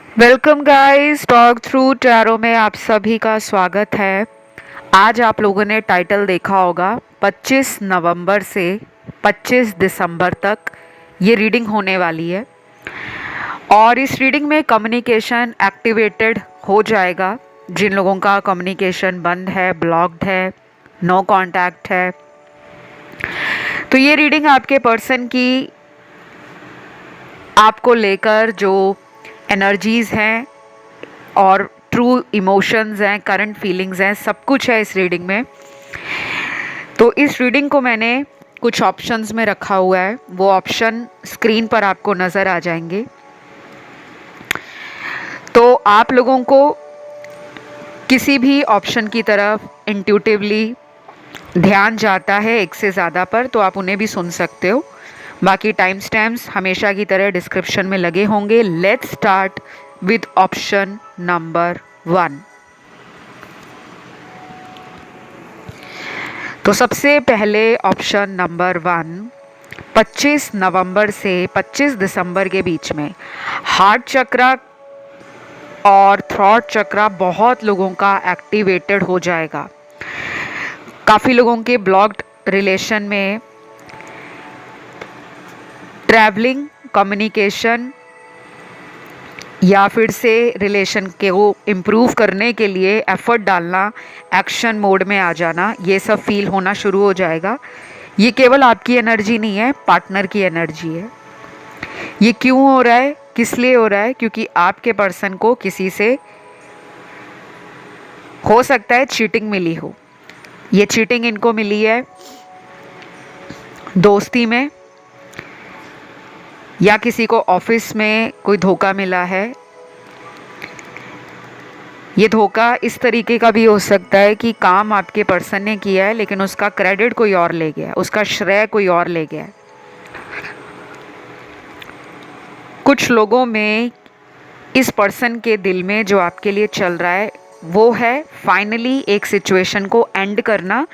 Welcome guys, talk through tarot में आप सभी का स्वागत है। आज आप लोगों ने टाइटल देखा होगा। 25 नवंबर से 25 दिसंबर तक ये रीडिंग होने वाली है और इस रीडिंग में कम्युनिकेशन एक्टिवेटेड हो जाएगा। जिन लोगों का कम्युनिकेशन बंद है, ब्लॉक्ड है, नो कांटेक्ट है, तो ये रीडिंग आपके पर्सन की आपको लेकर जो एनर्जीज़ हैं और ट्रू इमोशंस हैं, करंट फीलिंग्स हैं, सब कुछ है इस रीडिंग में। तो इस रीडिंग को मैंने कुछ ऑप्शंस में रखा हुआ है, वो ऑप्शन स्क्रीन पर आपको नज़र आ जाएंगे। तो आप लोगों को किसी भी ऑप्शन की तरफ इंट्यूटिवली ध्यान जाता है एक से ज़्यादा पर, तो आप उन्हें भी सुन सकते हो। बाकी टाइम स्टैम्प्स हमेशा की तरह डिस्क्रिप्शन में लगे होंगे। Let's start with option number 1। तो सबसे पहले ऑप्शन नंबर 1, 25 नवंबर से 25 दिसंबर के बीच में हार्ट चक्रा और थ्रॉट चक्रा बहुत लोगों का एक्टिवेटेड हो जाएगा। काफ़ी लोगों के ब्लॉक्ड रिलेशन में ट्रैवलिंग, कम्युनिकेशन या फिर से रिलेशन के वो इम्प्रूव करने के लिए एफर्ट डालना, एक्शन मोड में आ जाना, ये सब फील होना शुरू हो जाएगा। ये केवल आपकी एनर्जी नहीं है, पार्टनर की एनर्जी है। ये क्यों हो रहा है, किस लिए हो रहा है? क्योंकि आपके पर्सन को किसी से हो सकता है चीटिंग मिली हो। ये चीटिंग इनको मिली है दोस्ती में, या किसी को ऑफिस में कोई धोखा मिला है। ये धोखा इस तरीके का भी हो सकता है कि काम आपके पर्सन ने किया है लेकिन उसका क्रेडिट कोई और ले गया है, उसका श्रेय कोई और ले गया है। कुछ लोगों में इस पर्सन के दिल में जो आपके लिए चल रहा है वो है फाइनली एक सिचुएशन को एंड करना,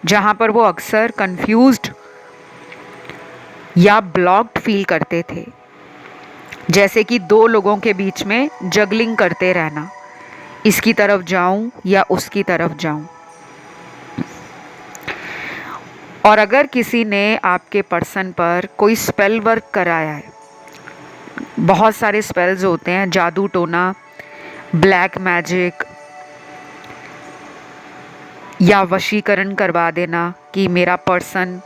जहाँ पर वो अक्सर कंफ्यूज्ड या ब्लॉक्ड फील करते थे। जैसे कि दो लोगों के बीच में जगलिंग करते रहना, इसकी तरफ जाऊं या उसकी तरफ जाऊं। और अगर किसी ने आपके पर्सन पर कोई स्पेल वर्क कराया है, बहुत सारे स्पेल्स होते हैं, जादू टोना, ब्लैक मैजिक, या वशीकरण करवा देना कि मेरा पर्सन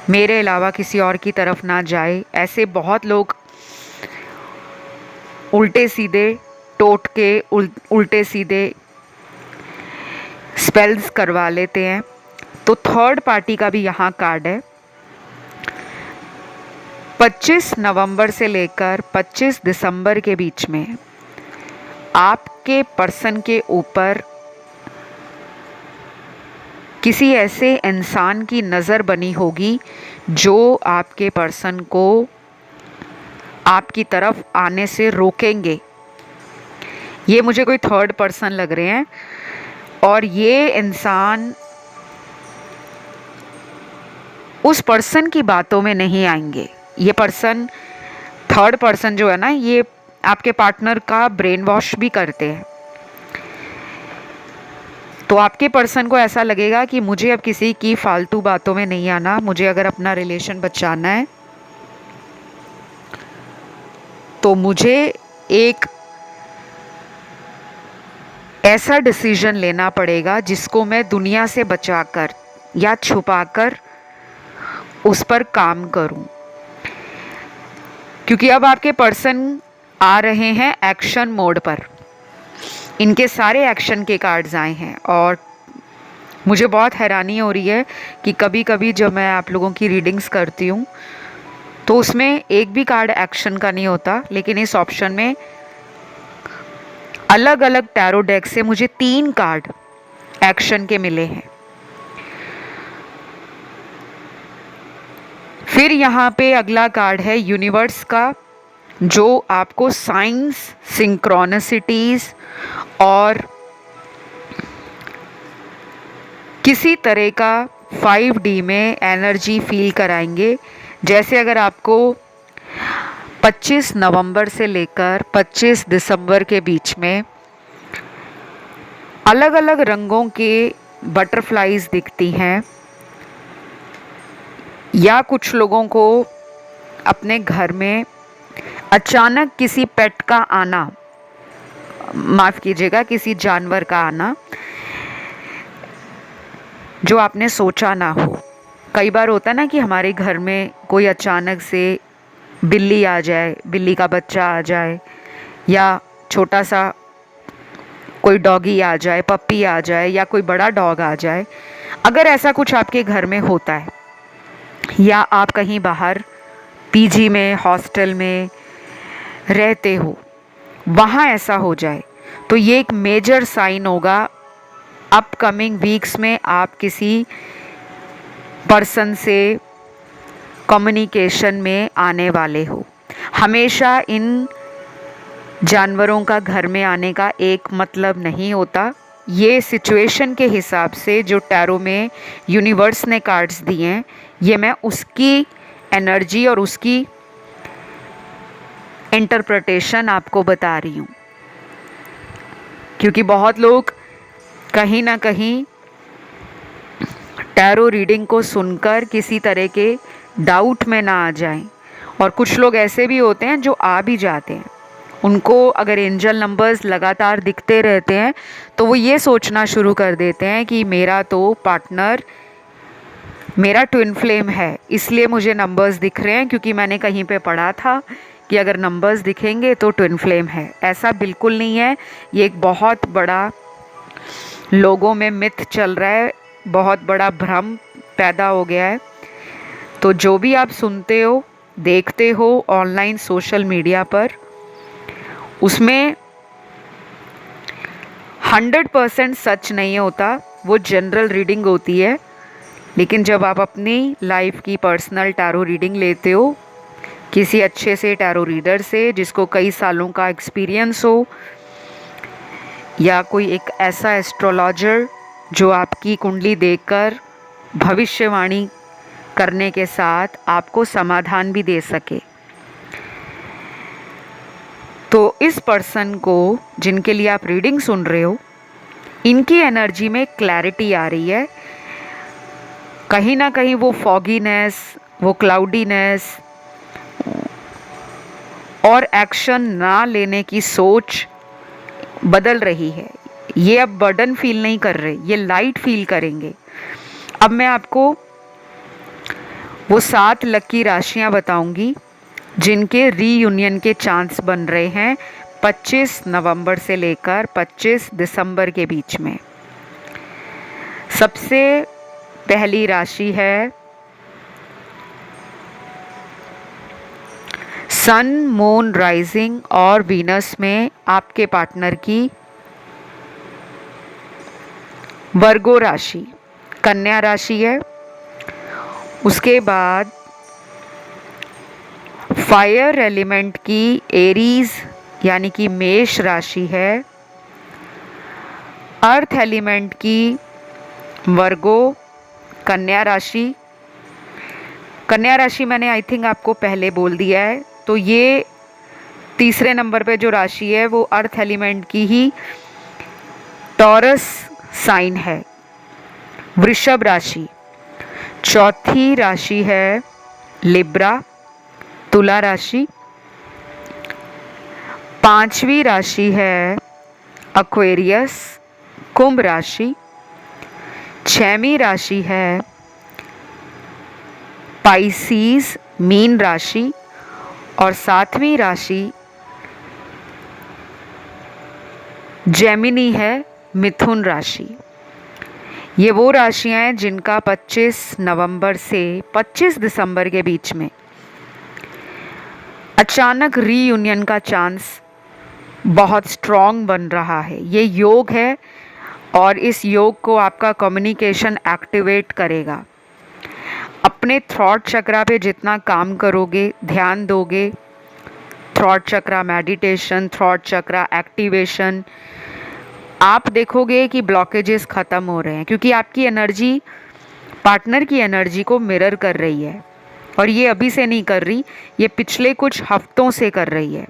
मेरे अलावा किसी और की तरफ ना जाए। ऐसे बहुत लोग उल्टे सीधे टोट के उल्टे सीधे स्पेल्स करवा लेते हैं। तो थर्ड पार्टी का भी यहाँ कार्ड है। 25 नवंबर से लेकर 25 दिसंबर के बीच में आपके पर्सन के ऊपर किसी ऐसे इंसान की नज़र बनी होगी जो आपके पर्सन को आपकी तरफ आने से रोकेंगे। ये मुझे कोई थर्ड पर्सन लग रहे हैं और ये इंसान उस पर्सन की बातों में नहीं आएंगे। ये पर्सन, थर्ड पर्सन जो है ना, ये आपके पार्टनर का ब्रेन वॉश भी करते हैं। तो आपके पर्सन को ऐसा लगेगा कि मुझे अब किसी की फालतू बातों में नहीं आना, मुझे अगर अपना रिलेशन बचाना है तो मुझे एक ऐसा डिसीजन लेना पड़ेगा जिसको मैं दुनिया से बचाकर या छुपाकर उस पर काम करूं। क्योंकि अब आपके पर्सन आ रहे हैं एक्शन मोड पर। इनके सारे एक्शन के कार्ड्स आए हैं और मुझे बहुत हैरानी हो रही है कि कभी कभी जब मैं आप लोगों की रीडिंग्स करती हूँ तो उसमें एक भी कार्ड एक्शन का नहीं होता, लेकिन इस ऑप्शन में अलग अलग टैरो डेक से मुझे 3 कार्ड एक्शन के मिले हैं। फिर यहाँ पे अगला कार्ड है यूनिवर्स का, जो आपको साइंस, सिंक्रोनिसिटीज और किसी तरह का 5D में एनर्जी फील कराएंगे। जैसे अगर आपको 25 नवंबर से लेकर 25 दिसंबर के बीच में अलग अलग रंगों के बटरफ्लाईज दिखती हैं, या कुछ लोगों को अपने घर में अचानक किसी पेट का आना, माफ़ कीजिएगा, किसी जानवर का आना जो आपने सोचा ना हो। कई बार होता है ना कि हमारे घर में कोई अचानक से बिल्ली आ जाए, बिल्ली का बच्चा आ जाए, या छोटा सा कोई डॉगी आ जाए, पप्पी आ जाए, या कोई बड़ा डॉग आ जाए। अगर ऐसा कुछ आपके घर में होता है, या आप कहीं बाहर पीजी में, हॉस्टल में रहते हो, वहाँ ऐसा हो जाए, तो ये एक मेजर साइन होगा अपकमिंग वीक्स में आप किसी पर्सन से कम्युनिकेशन में आने वाले हो। हमेशा इन जानवरों का घर में आने का एक मतलब नहीं होता। ये सिचुएशन के हिसाब से जो टैरो में यूनिवर्स ने कार्ड्स दिए हैं, ये मैं उसकी एनर्जी और उसकी इंटरप्रिटेशन आपको बता रही हूँ, क्योंकि बहुत लोग कहीं ना कहीं टैरो रीडिंग को सुनकर किसी तरह के डाउट में ना आ जाएं। और कुछ लोग ऐसे भी होते हैं जो आ भी जाते हैं, उनको अगर एंजल नंबर्स लगातार दिखते रहते हैं तो वो ये सोचना शुरू कर देते हैं कि मेरा तो पार्टनर, मेरा ट्विन फ्लेम है, इसलिए मुझे नंबर्स दिख रहे हैं, क्योंकि मैंने कहीं पे पढ़ा था कि अगर नंबर्स दिखेंगे तो ट्विन फ्लेम है। ऐसा बिल्कुल नहीं है। ये एक बहुत बड़ा लोगों में मिथ चल रहा है, बहुत बड़ा भ्रम पैदा हो गया है। तो जो भी आप सुनते हो, देखते हो ऑनलाइन सोशल मीडिया पर, उसमें 100% सच नहीं होता, वो जनरल रीडिंग होती है। लेकिन जब आप अपनी लाइफ की पर्सनल टैरो रीडिंग लेते हो किसी अच्छे से टैरो रीडर से, जिसको कई सालों का एक्सपीरियंस हो, या कोई एक ऐसा एस्ट्रोलॉजर जो आपकी कुंडली देखकर भविष्यवाणी करने के साथ आपको समाधान भी दे सके, तो इस पर्सन को जिनके लिए आप रीडिंग सुन रहे हो, इनकी एनर्जी में क्लैरिटी आ रही है। कहीं ना कहीं वो फॉगीनेस, वो क्लाउडीनेस और एक्शन ना लेने की सोच बदल रही है। ये अब बर्डन फील नहीं कर रहे, ये लाइट फील करेंगे। अब मैं आपको वो 7 लकी राशियां बताऊंगी जिनके रीयूनियन के चांस बन रहे हैं 25 नवंबर से लेकर 25 दिसंबर के बीच में। सबसे पहली राशि है सन, मून, राइजिंग और वीनस में आपके पार्टनर की वर्गो राशि, कन्या राशि है। उसके बाद फायर एलिमेंट की एरीज यानी कि मेष राशि है। अर्थ एलिमेंट की वर्गो, कन्या राशि। कन्या राशि मैंने आई थिंक आपको पहले बोल दिया है। तो ये तीसरे नंबर पे जो राशि है वो अर्थ एलिमेंट की ही टॉरस साइन है। वृषभ राशि। चौथी राशि है लिब्रा, तुला राशि। पांचवी राशि है एक्वेरियस, कुंभ राशि। छठवीं राशि है पाइसीज, मीन राशि। और सातवीं राशि जेमिनी है, मिथुन राशि। ये वो राशियां हैं जिनका 25 नवंबर से 25 दिसंबर के बीच में अचानक रीयूनियन का चांस बहुत स्ट्रॉन्ग बन रहा है। ये योग है और इस योग को आपका कम्युनिकेशन एक्टिवेट करेगा। अपने थॉट चक्रा पे जितना काम करोगे, ध्यान दोगे, थॉट चक्रा मेडिटेशन, थॉट चक्रा एक्टिवेशन, आप देखोगे कि ब्लॉकेजेस ख़त्म हो रहे हैं, क्योंकि आपकी एनर्जी पार्टनर की एनर्जी को मिरर कर रही है। और ये अभी से नहीं कर रही, ये पिछले कुछ हफ्तों से कर रही है।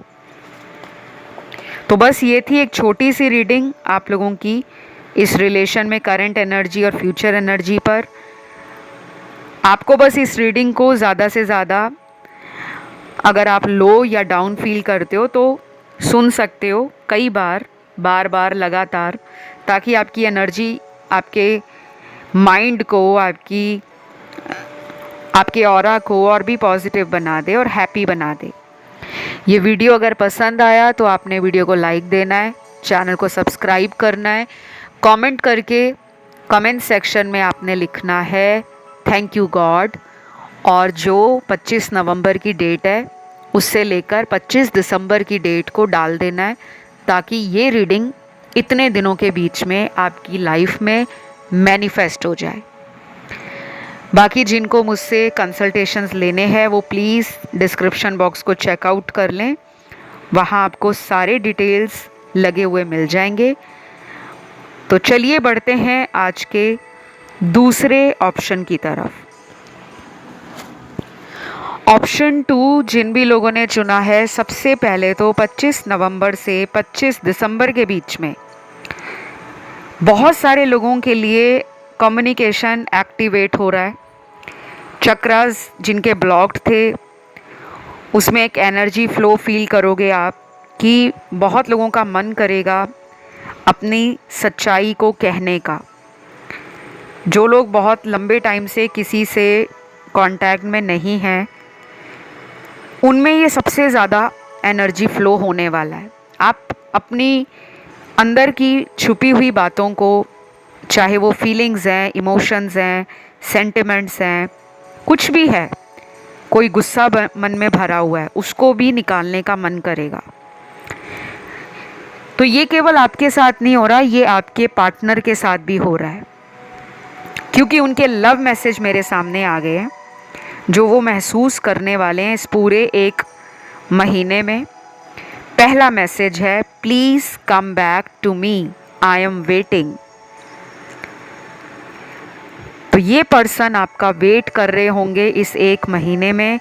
तो बस ये थी एक छोटी सी रीडिंग आप लोगों की इस रिलेशन में करंट एनर्जी और फ्यूचर एनर्जी पर। आपको बस इस रीडिंग को ज़्यादा से ज़्यादा, अगर आप लो या डाउन फील करते हो तो सुन सकते हो कई बार, बार बार लगातार, ताकि आपकी एनर्जी आपके माइंड को, आपके ऑरा को और भी पॉजिटिव बना दे और हैप्पी बना दे। ये वीडियो अगर पसंद आया तो आपने वीडियो को लाइक देना है, चैनल को सब्सक्राइब करना है, कमेंट करके कमेंट सेक्शन में आपने लिखना है थैंक यू गॉड, और जो 25 नवंबर की डेट है उससे लेकर 25 दिसंबर की डेट को डाल देना है, ताकि ये रीडिंग इतने दिनों के बीच में आपकी लाइफ में मैनिफेस्ट हो जाए। बाकी जिनको मुझसे कंसल्टेशंस लेने हैं वो प्लीज़ डिस्क्रिप्शन बॉक्स को चेकआउट कर लें, वहाँ आपको सारे डिटेल्स लगे हुए मिल जाएंगे। तो चलिए बढ़ते हैं आज के दूसरे ऑप्शन की तरफ। ऑप्शन 2 जिन भी लोगों ने चुना है, सबसे पहले तो 25 नवंबर से 25 दिसंबर के बीच में बहुत सारे लोगों के लिए कम्युनिकेशन एक्टिवेट हो रहा है। चक्रास जिनके ब्लॉक्ड थे उसमें एक एनर्जी फ्लो फील करोगे आप, कि बहुत लोगों का मन करेगा अपनी सच्चाई को कहने का। जो लोग बहुत लंबे टाइम से किसी से कांटेक्ट में नहीं हैं, उनमें ये सबसे ज़्यादा एनर्जी फ्लो होने वाला है। आप अपनी अंदर की छुपी हुई बातों को, चाहे वो फीलिंग्स हैं, इमोशंस हैं, सेंटिमेंट्स हैं, कुछ भी है, कोई गुस्सा मन में भरा हुआ है, उसको भी निकालने का मन करेगा। तो ये केवल आपके साथ नहीं हो रहा, ये आपके पार्टनर के साथ भी हो रहा है, क्योंकि उनके लव मैसेज मेरे सामने आ गए हैं जो वो महसूस करने वाले हैं इस पूरे एक महीने में। पहला मैसेज है, please come back to me, I am waiting. तो ये पर्सन आपका वेट कर रहे होंगे इस एक महीने में,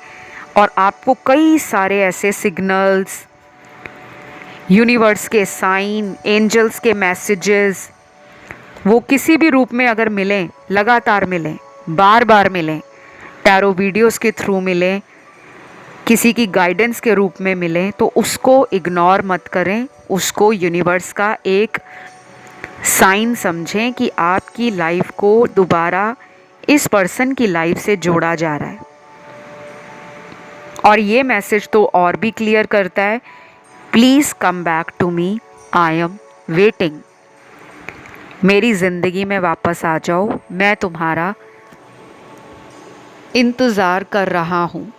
और आपको कई सारे ऐसे सिग्नल्स, यूनिवर्स के साइन, एंजल्स के मैसेजेस, वो किसी भी रूप में अगर मिलें, लगातार मिलें, बार बार मिलें, टैरो वीडियोस के थ्रू मिलें, किसी की गाइडेंस के रूप में मिलें, तो उसको इग्नोर मत करें, उसको यूनिवर्स का एक साइन समझें कि आपकी लाइफ को दोबारा इस पर्सन की लाइफ से जोड़ा जा रहा है। और ये मैसेज तो और भी क्लियर करता है, please come back to me, I am waiting. मेरी ज़िंदगी में वापस आ जाओ, मैं तुम्हारा इंतज़ार कर रहा हूँ।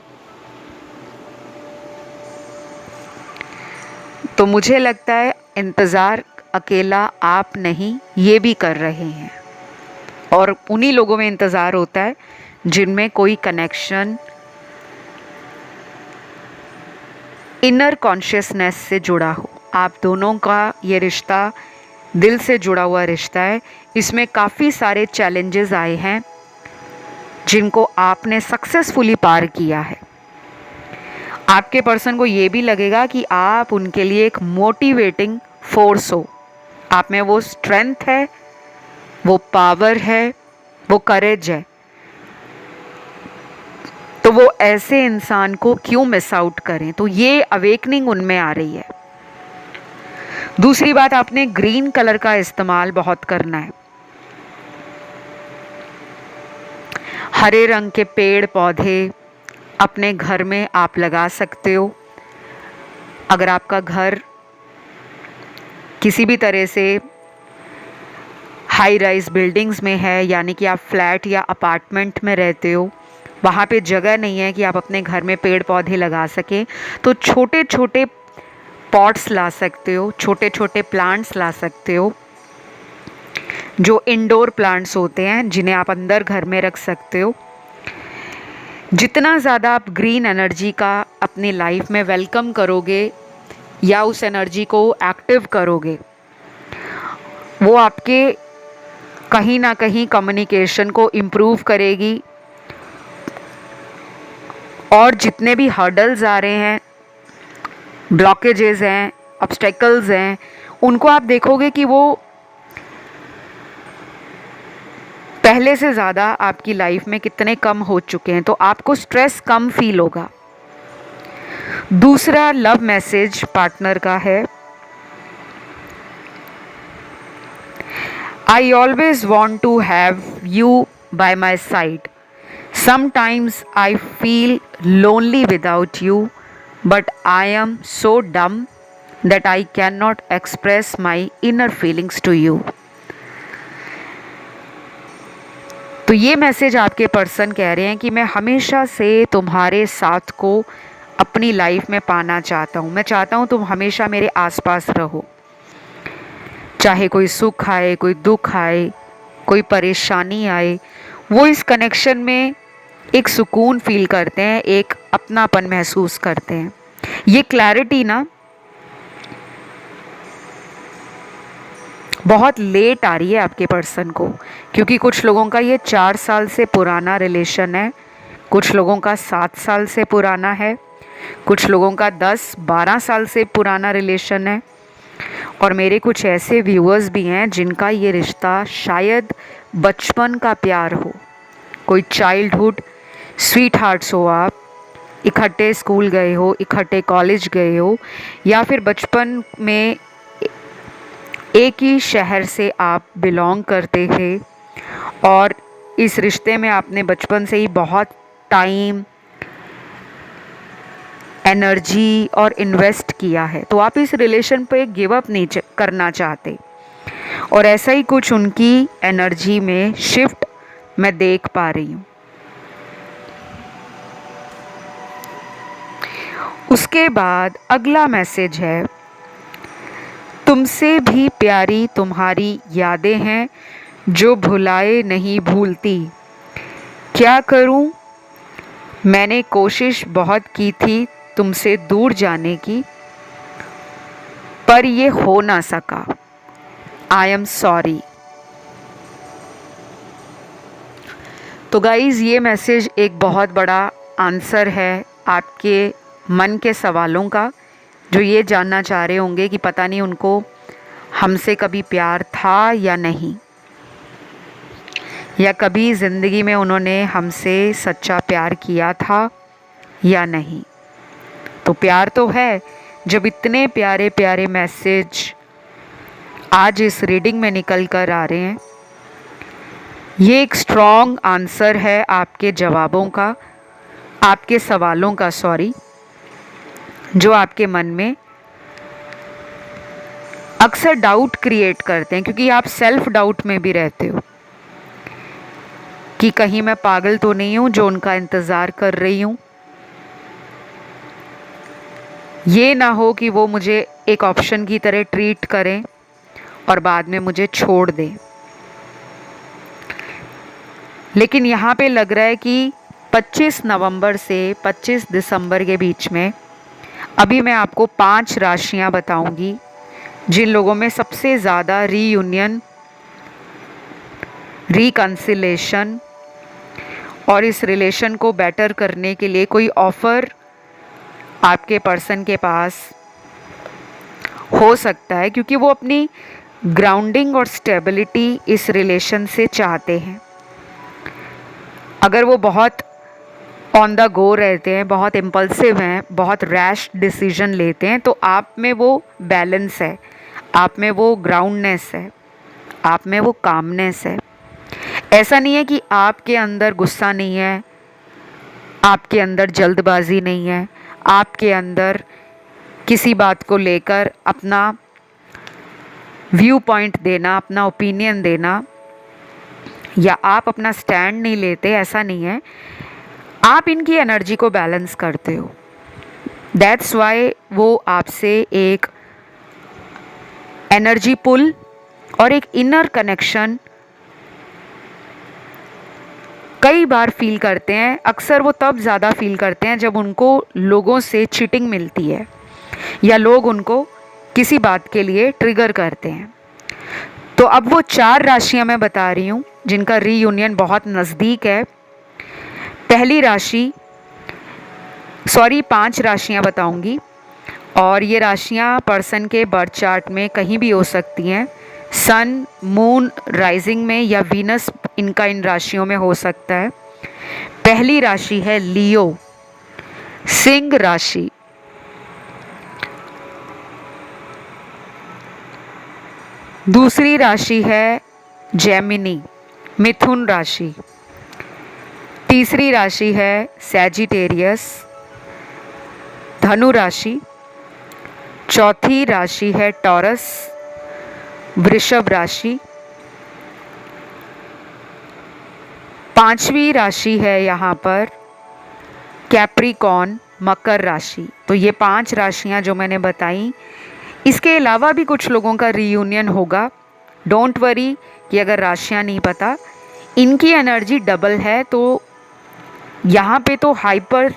तो मुझे लगता है इंतज़ार अकेला आप नहीं, ये भी कर रहे हैं, और उन्हीं लोगों में इंतज़ार होता है जिनमें कोई कनेक्शन इनर कॉन्शियसनेस से जुड़ा हो। आप दोनों का ये रिश्ता दिल से जुड़ा हुआ रिश्ता है। इसमें काफ़ी सारे चैलेंजेस आए हैं जिनको आपने सक्सेसफुली पार किया है। आपके पर्सन को ये भी लगेगा कि आप उनके लिए एक मोटिवेटिंग फोर्स हो, आप में वो स्ट्रेंथ है, वो पावर है, वो करेज है। तो वो ऐसे इंसान को क्यों मिस आउट करें। तो ये अवेकनिंग उनमें आ रही है। दूसरी बात, आपने ग्रीन कलर का इस्तेमाल बहुत करना है। हरे रंग के पेड़ पौधे अपने घर में आप लगा सकते हो। अगर आपका घर किसी भी तरह से हाई राइज बिल्डिंग्स में है, यानी कि आप फ्लैट या अपार्टमेंट में रहते हो, वहाँ पे जगह नहीं है कि आप अपने घर में पेड़ पौधे लगा सकें, तो छोटे छोटे पॉट्स ला सकते हो, छोटे छोटे प्लांट्स ला सकते हो, जो इंडोर प्लांट्स होते हैं जिन्हें आप अंदर घर में रख सकते हो। जितना ज़्यादा आप ग्रीन एनर्जी का अपनी लाइफ में वेलकम करोगे या उस एनर्जी को एक्टिव करोगे, वो आपके कहीं ना कहीं कम्युनिकेशन को इम्प्रूव करेगी, और जितने भी हर्डल्स आ रहे हैं, ब्लॉकेजेस हैं, ऑब्स्टेकल्स हैं, उनको आप देखोगे कि वो पहले से ज़्यादा आपकी लाइफ में कितने कम हो चुके हैं, तो आपको स्ट्रेस कम फील होगा। दूसरा लव मैसेज पार्टनर का है, I always want to have you by my side, sometimes I feel lonely without you, but I am so dumb that I can not express my inner feelings to you. तो ये message आपके person कह रहे हैं कि मैं हमेशा से तुम्हारे साथ को अपनी लाइफ में पाना चाहता हूँ। मैं चाहता हूँ तुम हमेशा मेरे आसपास रहो, चाहे कोई सुख आए, कोई दुख आए, कोई परेशानी आए, वो इस कनेक्शन में एक सुकून फील करते हैं, एक अपनापन महसूस करते हैं। ये क्लैरिटी ना बहुत लेट आ रही है आपके पर्सन को, क्योंकि कुछ लोगों का ये 4 साल से पुराना रिलेशन है, कुछ लोगों का 7 साल से पुराना है, कुछ लोगों का 10-12 साल से पुराना रिलेशन है। और मेरे कुछ ऐसे व्यूअर्स भी हैं जिनका ये रिश्ता शायद बचपन का प्यार हो, कोई चाइल्डहुड स्वीट हार्ट्स हो, आप इकट्ठे स्कूल गए हो, इकट्ठे कॉलेज गए हो, या फिर बचपन में एक ही शहर से आप बिलोंग करते थे और इस रिश्ते में आपने बचपन से ही बहुत टाइम, एनर्जी और इन्वेस्ट किया है, तो आप इस रिलेशन पे गिव अप नहीं करना चाहते। और ऐसा ही कुछ उनकी एनर्जी में शिफ्ट मैं देख पा रही हूँ। उसके बाद अगला मैसेज है, तुमसे भी प्यारी तुम्हारी यादें हैं जो भुलाए नहीं भूलती, क्या करूं, मैंने कोशिश बहुत की थी तुमसे दूर जाने की, पर ये हो ना सका, आई एम सॉरी। तो गाइज़, ये मैसेज एक बहुत बड़ा आंसर है आपके मन के सवालों का, जो ये जानना चाह रहे होंगे कि पता नहीं उनको हमसे कभी प्यार था या नहीं, या कभी ज़िंदगी में उन्होंने हमसे सच्चा प्यार किया था या नहीं। तो प्यार तो है, जब इतने प्यारे प्यारे मैसेज आज इस रीडिंग में निकल कर आ रहे हैं, ये एक स्ट्रॉन्ग आंसर है आपके जवाबों का, आपके सवालों का, सॉरी, जो आपके मन में अक्सर डाउट क्रिएट करते हैं, क्योंकि आप सेल्फ डाउट में भी रहते हो कि कहीं मैं पागल तो नहीं हूँ जो उनका इंतज़ार कर रही हूँ, ये ना हो कि वो मुझे एक ऑप्शन की तरह ट्रीट करें और बाद में मुझे छोड़ दें। लेकिन यहाँ पे लग रहा है कि 25 नवंबर से 25 दिसंबर के बीच में, अभी मैं आपको 5 राशियाँ बताऊँगी जिन लोगों में सबसे ज़्यादा रीयूनियन, रिकन्सिलेशन और इस रिलेशन को बेटर करने के लिए कोई ऑफ़र आपके पर्सन के पास हो सकता है, क्योंकि वो अपनी ग्राउंडिंग और स्टेबिलिटी इस रिलेशन से चाहते हैं। अगर वो बहुत ऑन द गो रहते हैं, बहुत इम्पल्सिव हैं, बहुत रैश डिसीजन लेते हैं, तो आप में वो बैलेंस है, आप में वो ग्राउंडनेस है, आप में वो कामनेस है। ऐसा नहीं है कि आपके अंदर गुस्सा नहीं है, आपके अंदर जल्दबाजी नहीं है, आपके अंदर किसी बात को लेकर अपना व्यू पॉइंट देना, अपना ओपिनियन देना, या आप अपना स्टैंड नहीं लेते, ऐसा नहीं है। आप इनकी एनर्जी को बैलेंस करते हो, दैट्स वाई वो आपसे एक एनर्जी पुल और एक इनर कनेक्शन कई बार फील करते हैं। अक्सर वो तब ज़्यादा फील करते हैं जब उनको लोगों से चीटिंग मिलती है या लोग उनको किसी बात के लिए ट्रिगर करते हैं। तो अब वो 4 राशियां मैं बता रही हूँ जिनका रीयूनियन बहुत नज़दीक है। पहली राशि सॉरी 5 राशियां बताऊंगी और ये राशियां पर्सन के बर्थ चार्ट में कहीं भी हो सकती हैं। सन, मून, राइजिंग में या वीनस इनका इन राशियों में हो सकता है। पहली राशि है लियो, सिंह राशि। दूसरी राशि है जेमिनी, मिथुन राशि। तीसरी राशि है सैजिटेरियस, धनु राशि। चौथी राशि है टॉरस, वृषभ राशि। पांचवी राशि है यहाँ पर कैप्रिकॉर्न, मकर राशि। तो ये 5 राशियाँ जो मैंने बताई, इसके अलावा भी कुछ लोगों का रीयूनियन होगा। डोंट वरी कि अगर राशियाँ नहीं पता, इनकी एनर्जी डबल है तो यहाँ पे तो हाइपर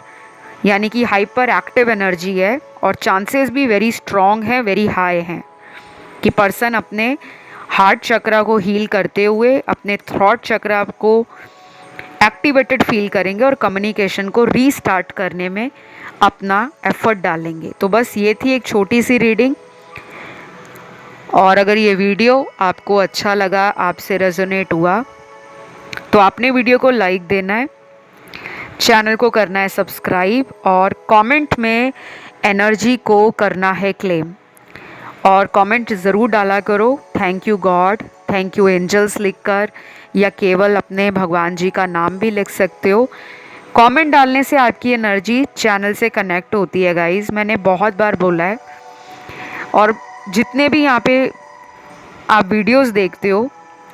यानी कि हाइपर एक्टिव एनर्जी है और चांसेस भी वेरी स्ट्रॉन्ग हैं, वेरी हाई हैं कि पर्सन अपने हार्ट चक्रा को हील करते हुए अपने थ्रॉट चक्रा को एक्टिवेटेड फील करेंगे और कम्युनिकेशन को रीस्टार्ट करने में अपना एफर्ट डालेंगे। तो बस ये थी एक छोटी सी रीडिंग। और अगर ये वीडियो आपको अच्छा लगा, आपसे रेजोनेट हुआ, तो आपने वीडियो को लाइक देना है, चैनल को करना है सब्सक्राइब और कमेंट में एनर्जी को करना है क्लेम। और कमेंट ज़रूर डाला करो, thank you God, thank you angels लिखकर, या केवल अपने भगवान जी का नाम भी लिख सकते हो। कमेंट डालने से आपकी एनर्जी चैनल से कनेक्ट होती है गाइस, मैंने बहुत बार बोला है। और जितने भी यहाँ पे आप वीडियोस देखते हो,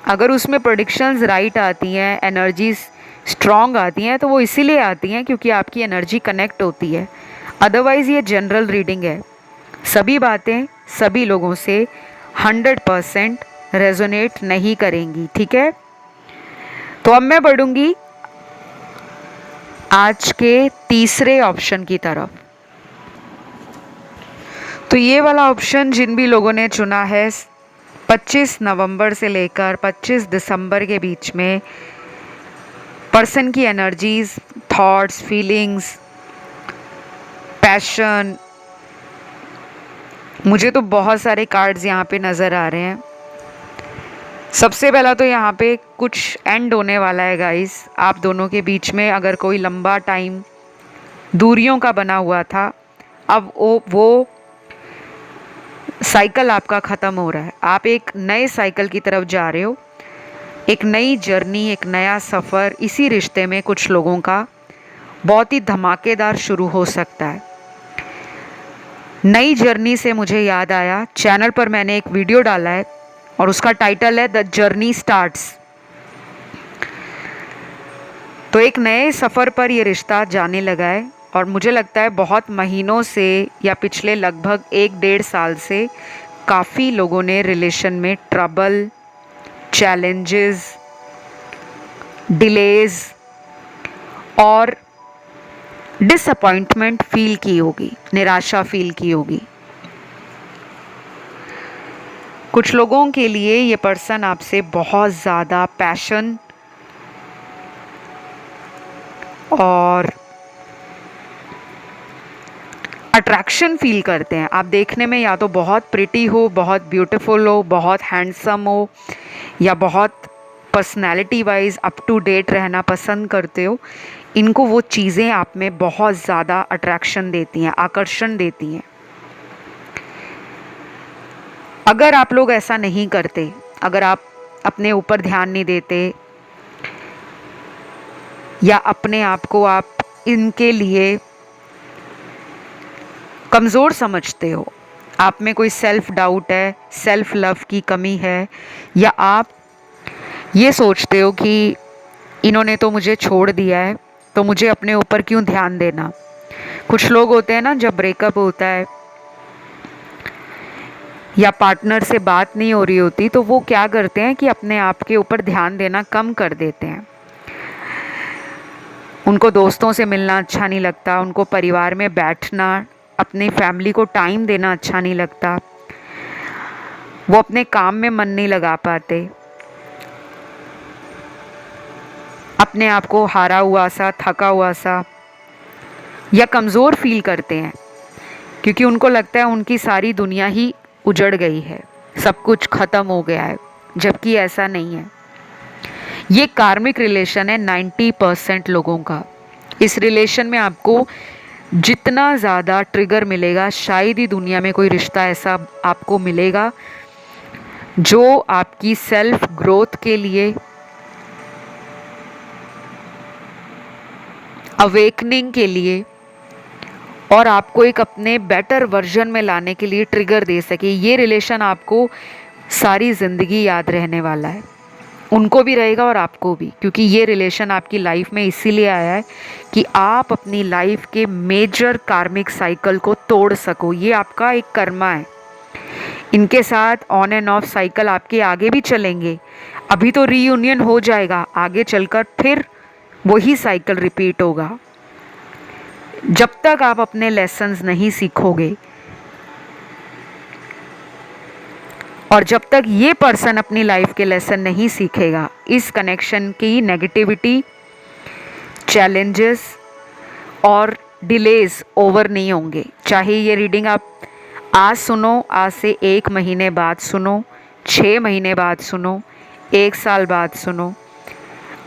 अगर उसमें प्रेडिक्शंस राइट आती हैं, एनर्जीज स्ट्रॉन्ग आती हैं, तो वो इसीलिए आती हैं क्योंकि आपकी एनर्जी कनेक्ट होती है। अदरवाइज़ ये जनरल रीडिंग है, सभी बातें सभी लोगों से 100% रेजोनेट नहीं करेंगी, ठीक है। तो अब मैं बढ़ूंगी आज के तीसरे ऑप्शन की तरफ। तो ये वाला ऑप्शन जिन भी लोगों ने चुना है 25 नवंबर से लेकर 25 दिसंबर के बीच में, पर्सन की एनर्जीज, थॉट्स, फीलिंग्स, पैशन, मुझे तो बहुत सारे कार्ड्स यहाँ पे नज़र आ रहे हैं। सबसे पहला तो यहाँ पे कुछ एंड होने वाला है गाइस, आप दोनों के बीच में अगर कोई लंबा टाइम दूरियों का बना हुआ था, अब वो साइकिल आपका ख़त्म हो रहा है। आप एक नए साइकिल की तरफ जा रहे हो, एक नई जर्नी, एक नया सफ़र इसी रिश्ते में कुछ लोगों का बहुत ही धमाकेदार शुरू हो सकता है। नई जर्नी से मुझे याद आया, चैनल पर मैंने एक वीडियो डाला है और उसका टाइटल है द जर्नी स्टार्ट्स। तो एक नए सफ़र पर ये रिश्ता जाने लगा है और मुझे लगता है बहुत महीनों से या पिछले लगभग 1-1.5 साल से काफ़ी लोगों ने रिलेशन में ट्रबल, चैलेंजेस, डिलेज और डिसअपॉइंटमेंट फील की होगी, निराशा फील की होगी। कुछ लोगों के लिए ये पर्सन आपसे बहुत ज़्यादा पैशन और अट्रैक्शन फील करते हैं। आप देखने में या तो बहुत प्रिटी हो, बहुत ब्यूटीफुल हो, बहुत हैंडसम हो, या बहुत personality wise up to date रहना पसंद करते हो। इनको वो चीज़ें आप में बहुत ज़्यादा अट्रैक्शन देती हैं, आकर्षण देती हैं। अगर आप लोग ऐसा नहीं करते, अगर आप अपने ऊपर ध्यान नहीं देते या अपने आप को आप इनके लिए कमज़ोर समझते हो, आप में कोई सेल्फ डाउट है, सेल्फ लव की कमी है, या आप ये सोचते हो कि इन्होंने तो मुझे छोड़ दिया है तो मुझे अपने ऊपर क्यों ध्यान देना। कुछ लोग होते हैं ना, जब ब्रेकअप होता है या पार्टनर से बात नहीं हो रही होती तो वो क्या करते हैं कि अपने आप के ऊपर ध्यान देना कम कर देते हैं। उनको दोस्तों से मिलना अच्छा नहीं लगता, उनको परिवार में बैठना, अपनी फैमिली को टाइम देना अच्छा नहीं लगता, वो अपने काम में मन नहीं लगा पाते, अपने आप को हारा हुआ सा, थका हुआ सा, या कमज़ोर फील करते हैं, क्योंकि उनको लगता है उनकी सारी दुनिया ही उजड़ गई है, सब कुछ ख़त्म हो गया है, जबकि ऐसा नहीं है। ये कार्मिक रिलेशन है 90% लोगों का। इस रिलेशन में आपको जितना ज़्यादा ट्रिगर मिलेगा, शायद ही दुनिया में कोई रिश्ता ऐसा आपको मिलेगा जो आपकी सेल्फ ग्रोथ के लिए, अवेकनिंग के लिए और आपको एक अपने बेटर वर्जन में लाने के लिए ट्रिगर दे सके। ये रिलेशन आपको सारी ज़िंदगी याद रहने वाला है, उनको भी रहेगा और आपको भी, क्योंकि ये रिलेशन आपकी लाइफ में इसीलिए आया है कि आप अपनी लाइफ के मेजर कार्मिक साइकिल को तोड़ सको। ये आपका एक कर्मा है। इनके साथ ऑन एंड ऑफ साइकिल आपके आगे भी चलेंगे। अभी तो रीयूनियन हो जाएगा, आगे चलकर फिर वही साइकिल रिपीट होगा। जब तक आप अपने लेसन्स नहीं सीखोगे और जब तक ये पर्सन अपनी लाइफ के लेसन नहीं सीखेगा, इस कनेक्शन की नेगेटिविटी, चैलेंजेस और डिलेज ओवर नहीं होंगे। चाहे ये रीडिंग आप आज सुनो, आज से 1 महीने बाद सुनो, 6 महीने बाद सुनो, 1 साल बाद सुनो,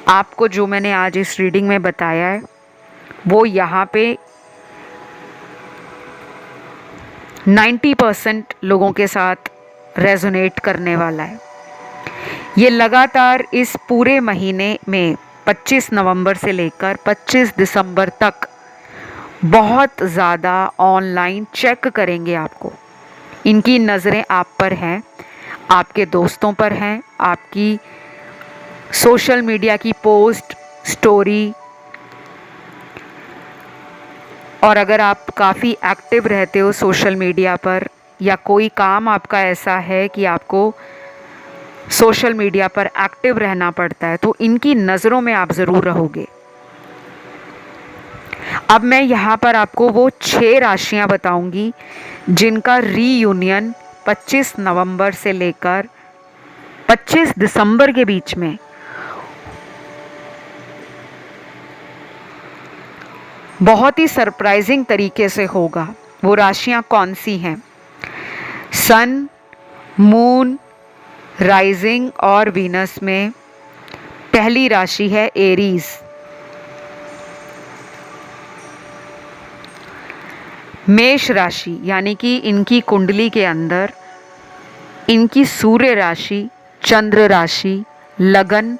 आपको जो मैंने आज इस रीडिंग में बताया है वो यहाँ पे 90% लोगों के साथ रेजोनेट करने वाला है। ये लगातार इस पूरे महीने में 25 नवंबर से लेकर 25 दिसंबर तक बहुत ज़्यादा ऑनलाइन चेक करेंगे आपको। इनकी नज़रें आप पर हैं, आपके दोस्तों पर हैं, आपकी सोशल मीडिया की पोस्ट, स्टोरी, और अगर आप काफ़ी एक्टिव रहते हो सोशल मीडिया पर या कोई काम आपका ऐसा है कि आपको सोशल मीडिया पर एक्टिव रहना पड़ता है, तो इनकी नज़रों में आप ज़रूर रहोगे। अब मैं यहाँ पर आपको वो 6 राशियाँ बताऊंगी जिनका रीयूनियन 25 नवंबर से लेकर 25 दिसंबर के बीच में बहुत ही सरप्राइजिंग तरीके से होगा। वो राशियां कौन सी हैं? सन, मून, राइजिंग और वीनस में पहली राशि है एरीज। मेष राशि, यानी कि इनकी कुंडली के अंदर इनकी सूर्य राशि, चंद्र राशि, लगन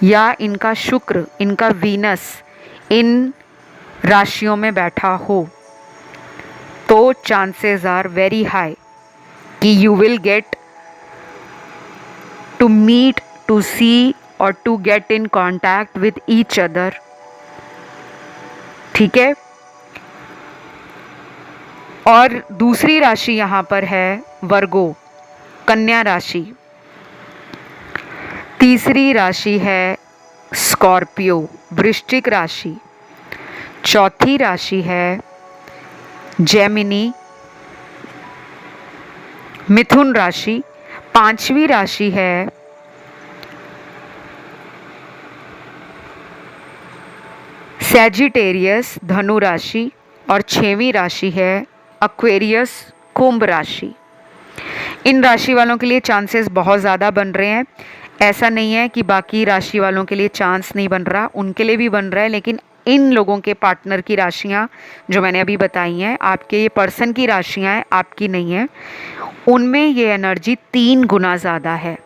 या इनका शुक्र, इनका वीनस इन राशियों में बैठा हो तो चांसेस आर वेरी हाई कि you will get to meet, to see और to get in contact with each other. ठीक है। और दूसरी राशि यहाँ पर है वर्गो, कन्या राशि। तीसरी राशि है स्कॉर्पियो, वृश्चिक राशि। चौथी राशि है जेमिनी, मिथुन राशि। पांचवी राशि है सैजिटेरियस, धनु राशि। और 6वीं राशि है एक्वेरियस, कुंभ राशि। इन राशि वालों के लिए चांसेस बहुत ज़्यादा बन रहे हैं। ऐसा नहीं है कि बाकी राशि वालों के लिए चांस नहीं बन रहा, उनके लिए भी बन रहा है, लेकिन इन लोगों के पार्टनर की राशियां जो मैंने अभी बताई हैं, आपके ये पर्सन की राशियां हैं, आपकी नहीं है, उनमें ये एनर्जी 3 गुना ज़्यादा है।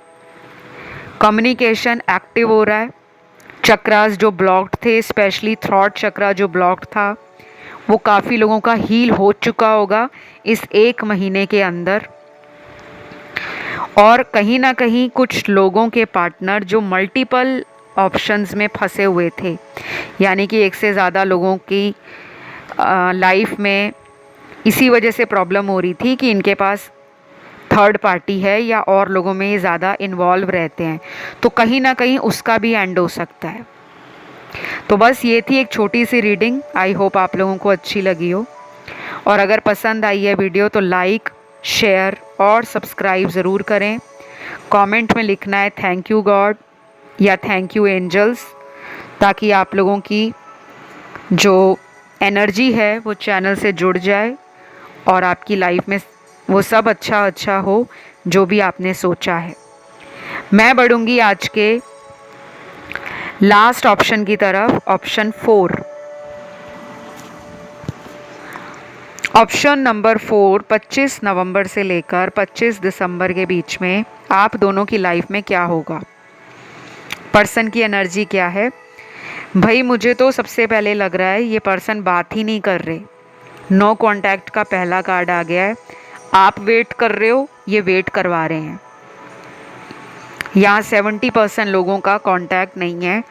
कम्युनिकेशन एक्टिव हो रहा है। चक्रास जो ब्लॉक्ड थे, स्पेशली थ्रॉट चक्रा जो ब्लॉक्ड था, वो काफ़ी लोगों का हील हो चुका होगा इस 1 महीने के अंदर। और कहीं ना कहीं कुछ लोगों के पार्टनर जो मल्टीपल ऑप्शंस में फंसे हुए थे, यानी कि एक से ज़्यादा लोगों की लाइफ में इसी वजह से प्रॉब्लम हो रही थी कि इनके पास थर्ड पार्टी है या और लोगों में ये ज़्यादा इन्वॉल्व रहते हैं, तो कहीं ना कहीं उसका भी एंड हो सकता है। तो बस ये थी एक छोटी सी रीडिंग। आई होप आप लोगों को अच्छी लगी हो, और अगर पसंद आई है वीडियो तो लाइक, शेयर और सब्सक्राइब ज़रूर करें। कमेंट में लिखना है थैंक यू गॉड या थैंक यू एंजल्स, ताकि आप लोगों की जो एनर्जी है वो चैनल से जुड़ जाए और आपकी लाइफ में वो सब अच्छा अच्छा हो जो भी आपने सोचा है। मैं बढ़ूंगी आज के लास्ट ऑप्शन की तरफ, ऑप्शन 4। ऑप्शन नंबर 4, 25 नवंबर से लेकर 25 दिसंबर के बीच में आप दोनों की लाइफ में क्या होगा, पर्सन की एनर्जी क्या है। भाई मुझे तो सबसे पहले लग रहा है ये पर्सन बात ही नहीं कर रहे। नो कांटेक्ट का पहला कार्ड आ गया है। आप वेट कर रहे हो, ये वेट करवा रहे हैं। यहाँ 70% लोगों का कांटेक्ट नहीं है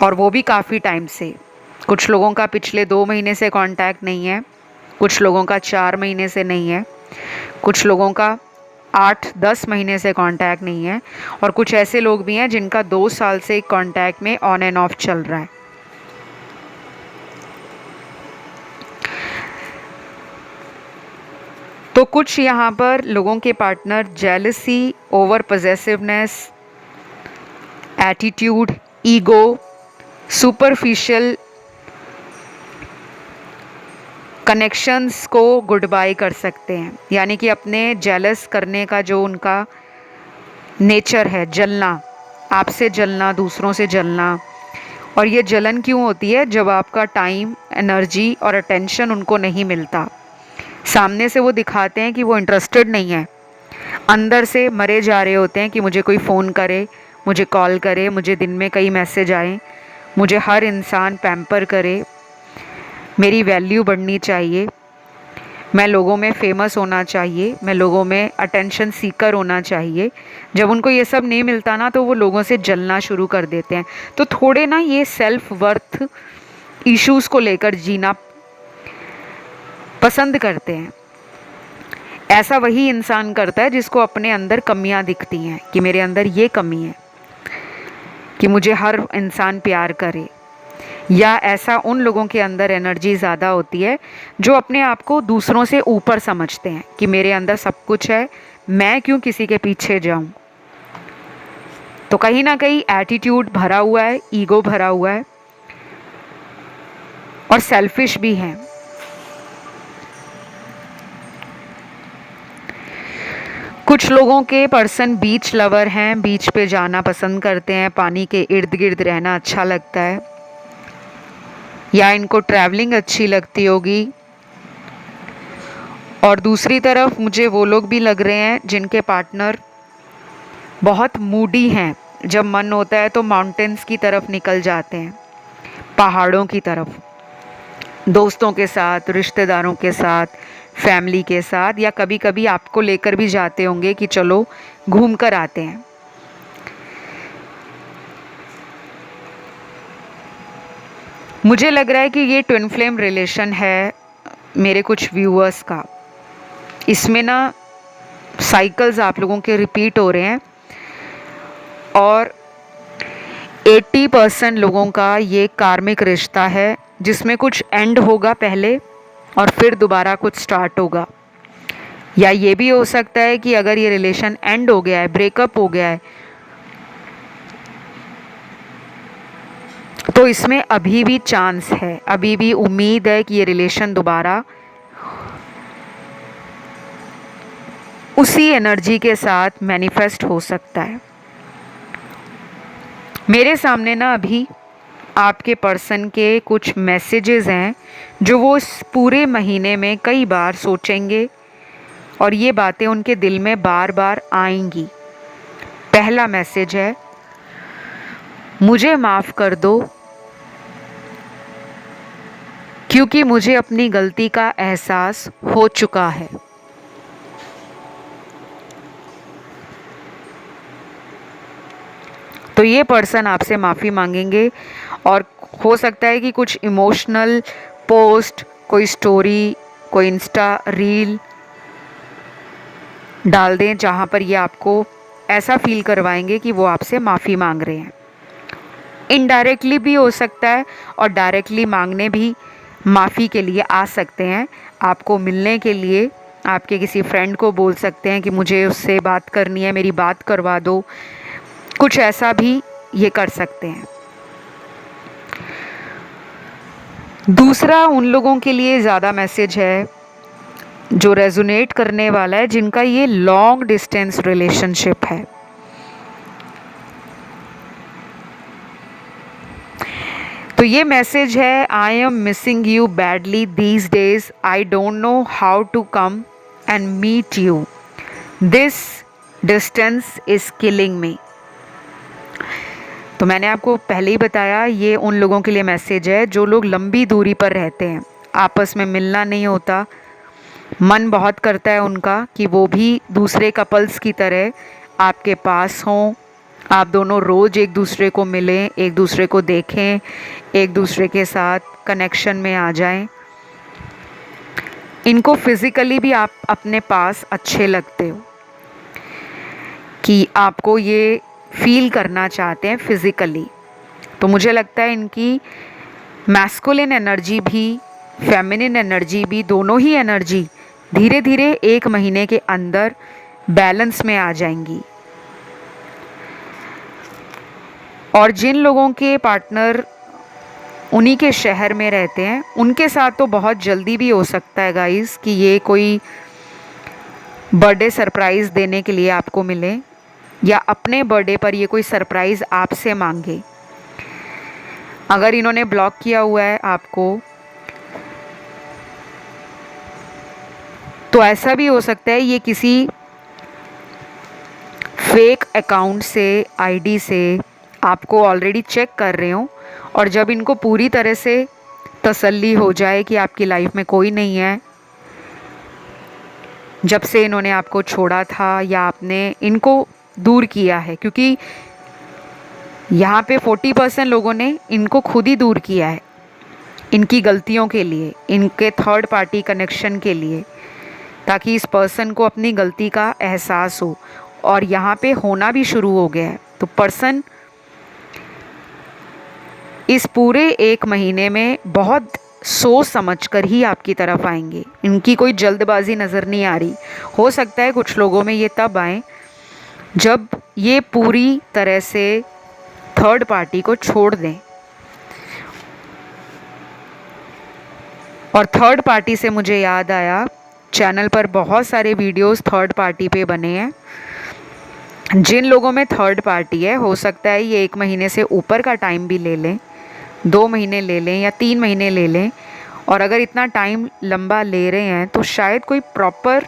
और वो भी काफ़ी टाइम से। कुछ लोगों का पिछले 2 महीने से कांटेक्ट नहीं है, कुछ लोगों का 4 महीने से नहीं है, कुछ लोगों का 8-10 महीने से कांटेक्ट नहीं है और कुछ ऐसे लोग भी हैं जिनका 2 साल से कांटेक्ट में ऑन एंड ऑफ चल रहा है। तो कुछ यहाँ पर लोगों के partner jealousy, over possessiveness, attitude, ego, superficial connections को गुड बाय कर सकते हैं। यानी कि अपने जेलस करने का जो उनका नेचर है, जलना, आपसे जलना, दूसरों से जलना। और ये जलन क्यों होती है? जब आपका टाइम, एनर्जी और अटेंशन उनको नहीं मिलता। सामने से वो दिखाते हैं कि वो इंटरेस्टेड नहीं है, अंदर से मरे जा रहे होते हैं कि मुझे कोई फ़ोन करे, मुझे कॉल करे, मुझे दिन में कई मैसेज आए, मुझे हर इंसान पैम्पर करे, मेरी वैल्यू बढ़नी चाहिए, मैं लोगों में फेमस होना चाहिए, मैं लोगों में अटेंशन सीकर होना चाहिए। जब उनको ये सब नहीं मिलता ना तो वो लोगों से जलना शुरू कर देते हैं। तो थोड़े ना ये सेल्फ वर्थ इश्यूज़ को लेकर जीना पसंद करते हैं। ऐसा वही इंसान करता है जिसको अपने अंदर कमियां दिखती हैं कि मेरे अंदर ये कमी है कि मुझे हर इंसान प्यार करे। या ऐसा उन लोगों के अंदर एनर्जी ज़्यादा होती है जो अपने आप को दूसरों से ऊपर समझते हैं कि मेरे अंदर सब कुछ है, मैं क्यों किसी के पीछे जाऊं। तो कहीं ना कहीं एटीट्यूड भरा हुआ है, ईगो भरा हुआ है और सेल्फिश भी हैं। कुछ लोगों के पर्सन बीच लवर हैं, बीच पे जाना पसंद करते हैं, पानी के इर्द गिर्द रहना अच्छा लगता है, या इनको ट्रैवलिंग अच्छी लगती होगी। और दूसरी तरफ मुझे वो लोग भी लग रहे हैं जिनके पार्टनर बहुत मूडी हैं। जब मन होता है तो माउंटेन्स की तरफ निकल जाते हैं, पहाड़ों की तरफ, दोस्तों के साथ, रिश्तेदारों के साथ, फैमिली के साथ, या कभी कभी आपको लेकर भी जाते होंगे कि चलो घूम कर आते हैं। मुझे लग रहा है कि ये ट्विन फ्लेम रिलेशन है मेरे कुछ व्यूअर्स का। इसमें ना साइकिल्स आप लोगों के रिपीट हो रहे हैं और 80% लोगों का ये कार्मिक रिश्ता है जिसमें कुछ एंड होगा पहले और फिर दोबारा कुछ स्टार्ट होगा। या ये भी हो सकता है कि अगर ये रिलेशन एंड हो गया है, ब्रेकअप हो गया है, तो इसमें अभी भी चांस है, अभी भी उम्मीद है कि ये रिलेशन दोबारा उसी एनर्जी के साथ मैनिफेस्ट हो सकता है। मेरे सामने ना अभी आपके पर्सन के कुछ मैसेजेस हैं जो वो इस पूरे महीने में कई बार सोचेंगे और ये बातें उनके दिल में बार बार आएंगी। पहला मैसेज है, मुझे माफ़ कर दो क्योंकि मुझे अपनी गलती का एहसास हो चुका है। तो ये पर्सन आपसे माफ़ी मांगेंगे और हो सकता है कि कुछ इमोशनल पोस्ट, कोई स्टोरी, कोई इंस्टा रील डाल दें जहाँ पर ये आपको ऐसा फील करवाएंगे कि वो आपसे माफ़ी मांग रहे हैं। इनडायरेक्टली भी हो सकता है और डायरेक्टली मांगने भी माफ़ी के लिए आ सकते हैं। आपको मिलने के लिए आपके किसी फ्रेंड को बोल सकते हैं कि मुझे उससे बात करनी है, मेरी बात करवा दो, कुछ ऐसा भी ये कर सकते हैं। दूसरा उन लोगों के लिए ज़्यादा मैसेज है जो रेजोनेट करने वाला है, जिनका ये लॉन्ग डिस्टेंस रिलेशनशिप है। तो ये मैसेज है, I am missing you badly these days, I don't know how to come and meet you, this distance is killing me. तो मैंने आपको पहले ही बताया, ये उन लोगों के लिए मैसेज है जो लोग लंबी दूरी पर रहते हैं, आपस में मिलना नहीं होता, मन बहुत करता है उनका कि वो भी दूसरे कपल्स की तरह आपके पास हों, आप दोनों रोज़ एक दूसरे को मिलें, एक दूसरे को देखें, एक दूसरे के साथ कनेक्शन में आ जाएं। इनको फिज़िकली भी आप अपने पास अच्छे लगते हो, कि आपको ये फील करना चाहते हैं फिज़िकली। तो मुझे लगता है इनकी मैस्कुलिन एनर्जी भी, फेमिनिन एनर्जी भी, दोनों ही एनर्जी धीरे धीरे 1 महीने के अंदर बैलेंस में आ जाएंगी। और जिन लोगों के पार्टनर उन्हीं के शहर में रहते हैं, उनके साथ तो बहुत जल्दी भी हो सकता है गाइस कि ये कोई बर्थडे सरप्राइज़ देने के लिए आपको मिले, या अपने बर्थडे पर ये कोई सरप्राइज़ आपसे मांगे। अगर इन्होंने ब्लॉक किया हुआ है आपको, तो ऐसा भी हो सकता है ये किसी फेक अकाउंट से, आईडी से आपको ऑलरेडी चेक कर रहे हो, और जब इनको पूरी तरह से तसल्ली हो जाए कि आपकी लाइफ में कोई नहीं है, जब से इन्होंने आपको छोड़ा था या आपने इनको दूर किया है, क्योंकि यहाँ पे 40% लोगों ने इनको खुद ही दूर किया है, इनकी गलतियों के लिए, इनके थर्ड पार्टी कनेक्शन के लिए, ताकि इस पर्सन को अपनी गलती का एहसास हो। और यहाँ पे होना भी शुरू हो गया है। तो पर्सन इस पूरे 1 महीने में बहुत सोच समझ कर ही आपकी तरफ आएंगे, इनकी कोई जल्दबाजी नज़र नहीं आ रही। हो सकता है कुछ लोगों में ये तब आए जब ये पूरी तरह से थर्ड पार्टी को छोड़ दें। और थर्ड पार्टी से मुझे याद आया, चैनल पर बहुत सारे वीडियोस थर्ड पार्टी पे बने हैं। जिन लोगों में थर्ड पार्टी है, हो सकता है ये 1 महीने से ऊपर का टाइम भी ले लें, 2 महीने ले लें या 3 महीने ले लें। और अगर इतना टाइम लंबा ले रहे हैं तो शायद कोई प्रॉपर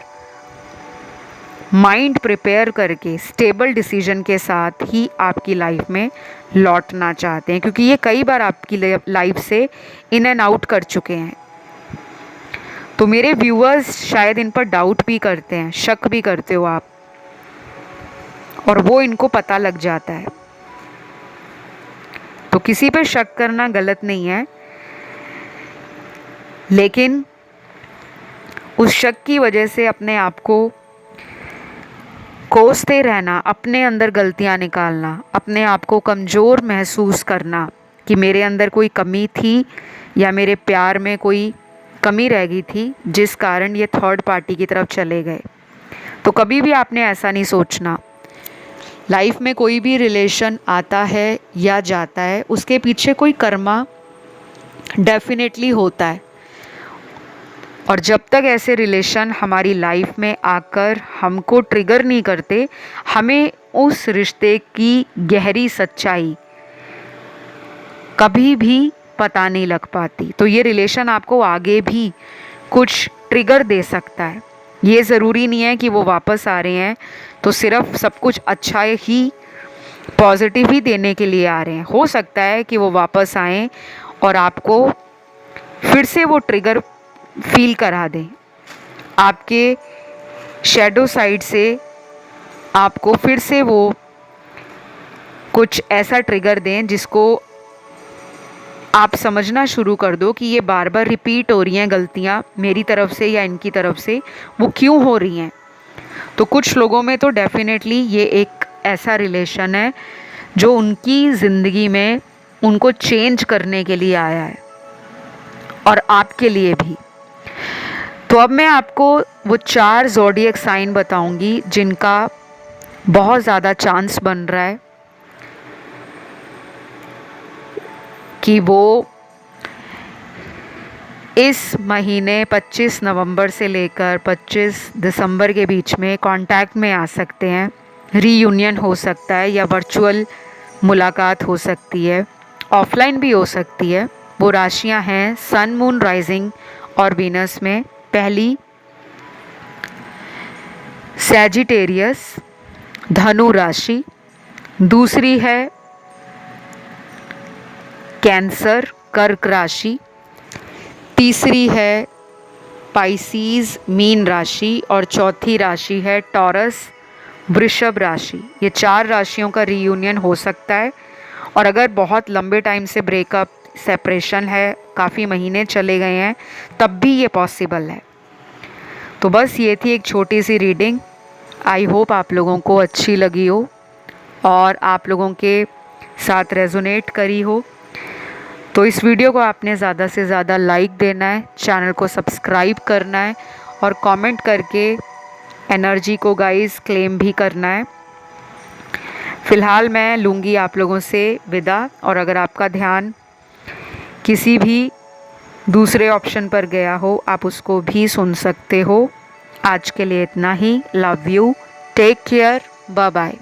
माइंड प्रिपेयर करके स्टेबल डिसीजन के साथ ही आपकी लाइफ में लौटना चाहते हैं, क्योंकि ये कई बार आपकी लाइफ से इन एंड आउट कर चुके हैं। तो मेरे व्यूअर्स शायद इन पर डाउट भी करते हैं, शक भी करते हो आप, और वो इनको पता लग जाता है। तो किसी पे शक करना गलत नहीं है, लेकिन उस शक की वजह से अपने आप को कोसते रहना, अपने अंदर गलतियां निकालना, अपने आप को कमज़ोर महसूस करना कि मेरे अंदर कोई कमी थी या मेरे प्यार में कोई कमी रह गई थी, जिस कारण ये थर्ड पार्टी की तरफ चले गए। तो कभी भी आपने ऐसा नहीं सोचना। लाइफ में कोई भी रिलेशन आता है या जाता है, उसके पीछे कोई कर्मा डेफिनेटली होता है। और जब तक ऐसे रिलेशन हमारी लाइफ में आकर हमको ट्रिगर नहीं करते, हमें उस रिश्ते की गहरी सच्चाई कभी भी पता नहीं लग पाती। तो ये रिलेशन आपको आगे भी कुछ ट्रिगर दे सकता है। ये ज़रूरी नहीं है कि वो वापस आ रहे हैं तो सिर्फ सब कुछ अच्छा ही, पॉजिटिव ही देने के लिए आ रहे हैं। हो सकता है कि वो वापस आएँ और आपको फिर से वो ट्रिगर फील करा दें, आपके शैडो साइड से आपको फिर से वो कुछ ऐसा ट्रिगर दें जिसको आप समझना शुरू कर दो कि ये बार बार रिपीट हो रही हैं गलतियाँ, मेरी तरफ से या इनकी तरफ से, वो क्यों हो रही हैं। तो कुछ लोगों में तो डेफिनेटली ये एक ऐसा रिलेशन है जो उनकी ज़िंदगी में उनको चेंज करने के लिए आया है, और आपके लिए भी। तो अब मैं आपको वो 4 ज़ोडिएक साइन बताऊंगी जिनका बहुत ज़्यादा चांस बन रहा है कि वो इस महीने 25 नवंबर से लेकर 25 दिसंबर के बीच में कांटेक्ट में आ सकते हैं। रीयूनियन हो सकता है या वर्चुअल मुलाकात हो सकती है, ऑफलाइन भी हो सकती है। वो राशियां हैं सन, मून, राइजिंग और वीनस में। पहली सैजिटेरियस धनु राशि, दूसरी है कैंसर कर्क राशि, तीसरी है पाइसीज मीन राशि और चौथी राशि है टॉरस वृषभ राशि। ये 4 राशियों का रीयूनियन हो सकता है। और अगर बहुत लंबे टाइम से ब्रेकअप, सेपरेशन है, काफ़ी महीने चले गए हैं, तब भी ये पॉसिबल है। तो बस ये थी एक छोटी सी रीडिंग। आई होप आप लोगों को अच्छी लगी हो और आप लोगों के साथ रेजोनेट करी हो। तो इस वीडियो को आपने ज़्यादा से ज़्यादा लाइक देना है, चैनल को सब्सक्राइब करना है और कमेंट करके एनर्जी को गाइस क्लेम भी करना है। फ़िलहाल मैं लूँगी आप लोगों से विदा। और अगर आपका ध्यान किसी भी दूसरे ऑप्शन पर गया हो, आप उसको भी सुन सकते हो। आज के लिए इतना ही। Love you, take care, bye bye.